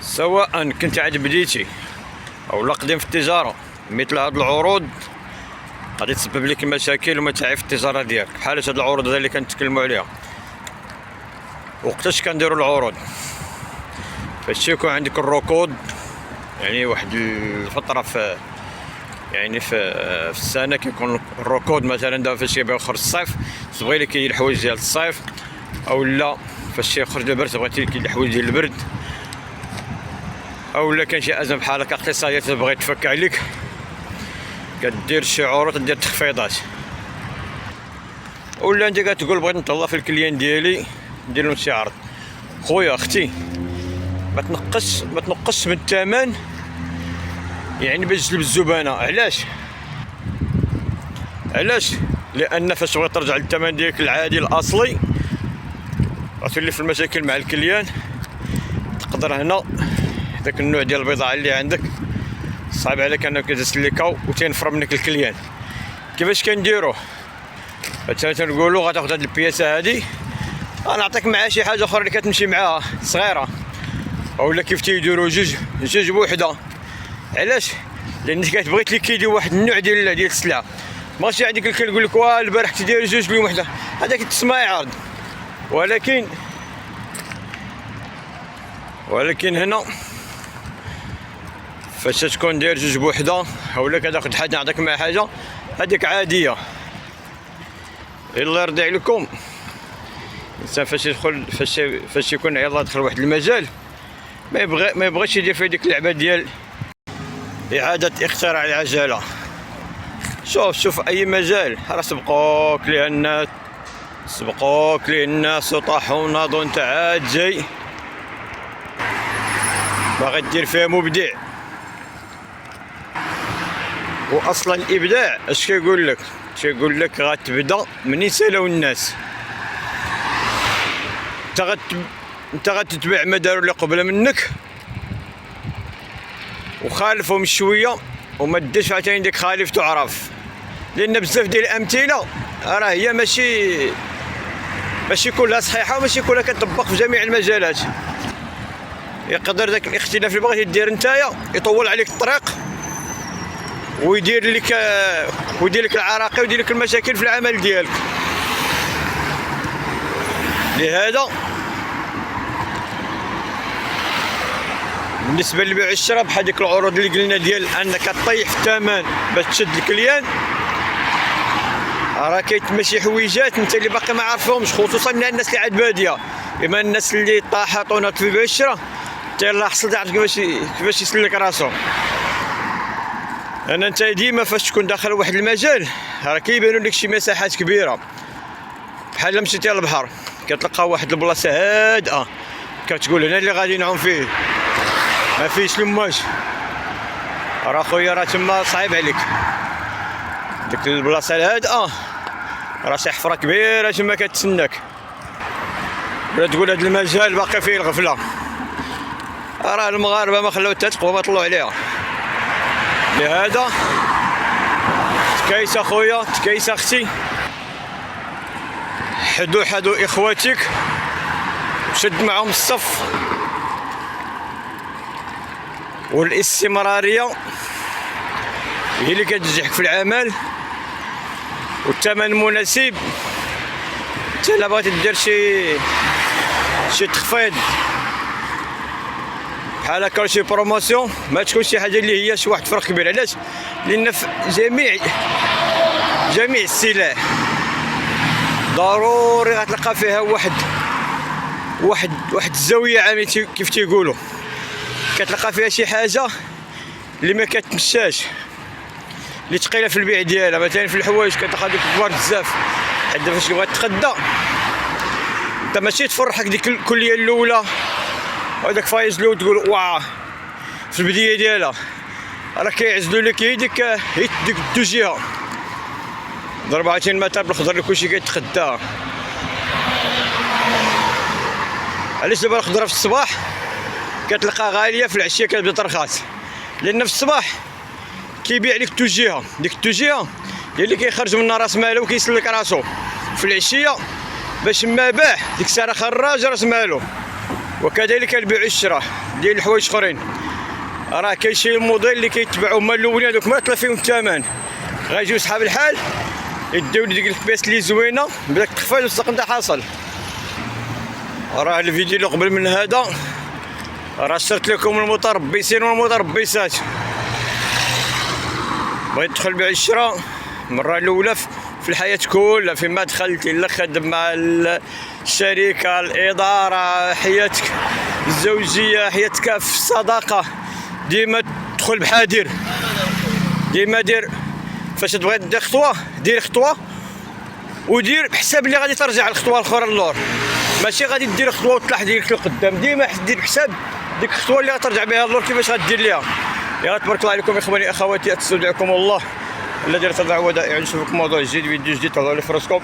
سواء كنت عاد بديتي او لا قديم في التجاره، مثل هاد العروض غادي تسبب لك مشاكل ومتاعب في التجاره ديالك، بحال هاد العروض اللي كنتكلموا عليها. وقتاش كنديروا العروض؟ فاش يكون عندك الركود، يعني واحد الفتره في السنه كيكون الركود. مثلا دابا فاش يبغي يخرج الصيف تبغي لك الحوايج ديال الصيف، او لا فاش يخرج البرد تبغي لك الحوايج ديال البرد، او لا كان شي ازمه بحال هكا اقتصاديه تبغي تفك عليك، كدير شي عروض دير تخفيضات. ولا انت كتقول بغيت نطلع في الكليان ديالي ندير لهم شي عرض. خويا اختي ما تنقصش من الثمن، يعني باش تجلب الزبانه. علاش؟ لان فاش تبغي ترجع للثمن ديالك العادي الاصلي غتولي في المشاكل مع الكليان. تقدر هنا داك النوع ديال البضاعه اللي عندك صعب عليك انك تسلكها وتنفر منك الكليان. كيفاش كنديروه؟ مثلا تنقولوا غتاخذ هاد البياسه هادي غنعطيك معها شي حاجه اخرى اللي كتمشي معاها صغيره، اولا كيف تيديروا جوج بوحده. علاش؟ لان كتبغي تليكيدي واحد النوع ديال السلعه، ماشي عندك الكل يقول لك واه البارح تدير جوج اليوم وحده، هذاك تسمعي عرض. ولكن هنا فاش تكون داير جوج بوحده اولا كتاخذ حاجه نعطيك مع حاجه هذيك عاديه. الله يرضي عليكم، الانسان فاش يكون يلاه دخل واحد المجال ما يبغيش يدير في ديك اللعبه ديال اعاده اختراع العجله. شوف اي مجال راه سبقوك ليه الناس وطاحوا وناضوا، انت عاد جاي باغي دير فيها مبدع. واصلا الابداع اش كيقول لك غتبدا من يسالوا الناس. انت غتتبع ما داروا اللي قبل منك وخالفهم شويه وما ديرش عاوتاني ديك خالف تعرف. لان بزاف ديال الامثله راه هي ماشي كلها صحيحه وماشي كلها كتطبق في جميع المجالات. يقدر داك الاختلاف اللي بغيتي دير نتايا يطول عليك الطريق ويدير لك العراقيل ويدير لك المشاكل في العمل ديالك. لهذا بالنسبه للبيع والشراء بحال ديك العروض اللي قلنا ديال انك طيح في الثمن باش تشد الكليان، راه كيتمشي حويجات انت اللي باقي ما عارفهمش، خصوصا الناس اللي عاد باديه. اما الناس اللي طاحت وناضت في البيع والشراء انت يلاه حصل تعرف كيفاش يسلك راسو. انت ديما فاش تكون داخل واحد المجال راه كيبانوا لك شي مساحات كبيره، بحال مشيتي للبحر كتلقى واحد البلاصه هادئه كتقول هنا اللي غادي نعوم فيه ما فيش لماج. راه خويا راه تما صعيب عليك ديك البلاصه الهادئه، راه شي حفره كبيره تما كتسناك، ولا تقول هاد المجال باقي فيه الغفله. راه المغاربه ما خلاو حتى تقوى ما طلعوا عليها. لهذا تكايس اخويا تكايس اختي، حدو اخواتك شد معهم الصف. والاستمراريه هي اللي كتنجحك في العمل، والثمن المناسب. انت الا بغيتي دير شي تخفيض بحال هكا شي بروموسيون ما تكونش شي حاجه اللي هي شي واحد فرق كبير. علاش؟ لان في جميع السلع ضروري غتلقى فيها واحد الزاويه عامه كيف تيقولوا، كتلقى فيها شي حاجه اللي ما كتمشاش اللي ثقيله في البيع ديالها. مثلا في الحوايج كتلقى ديك كبار بزاف، حتى فاش تبغي تتغدى انت ماشي تفرحك ديك الكليه الاولى وهذاك فايز له تقول واه في البدايه ديالها، راه كيعزلوا لك يديك دو جهه ضرب عاوتاني المثل بالخضر اللي كلشي كيتخدى. علاش دابا الخضره في الصباح كتلقى غاليه في العشيه كتبدا ترخص؟ لان في الصباح كيبيع لك التوجيهه، ديك التوجيهه هي اللي كيخرج منها راس مالو وكيسلك راسو. في العشيه باش ما باع ديك الساعه خرج راس مالو وكذلك البيع والشراء ديال الحوايج اخرين. راه كاين شي موديل اللي كيتباعوا هما الاولين هذوك ما طلع فيهم الثمن، غيجيو صحاب الحال يديو ديك الكباس اللي زوينه بداك التخفيض والصدق نتاع حاصل. راه الفيديو اللي قبل من هذا راه شرت لكم المتربصين والمتربصات. بغيت ندخل البيع والشراء المره الاولى في الحياه كلها، فيما دخلت الا خدم مع الشركه الاداره، حياتك الزوجيه، حياتك في الصداقه، ديما تدخل بحذر. ديما دير فاش تبغي دير خطوه، دير خطوه ودير بحساب اللي غادي ترجع الخطوه الاخرى للور، ماشي غادي دير خطوه وتطلع ديرك لقدام. ديما دير بحساب ديك الخطوه اللي غترجع بها للور كيفاش غدير ليها. يا تبارك الله عليكم اخواني اخواتي، استودعكم الله الذي لا تضيع ودائع. نشوفكم موضوع جديد، فيديو جديد، تهلاو لي فراسكم.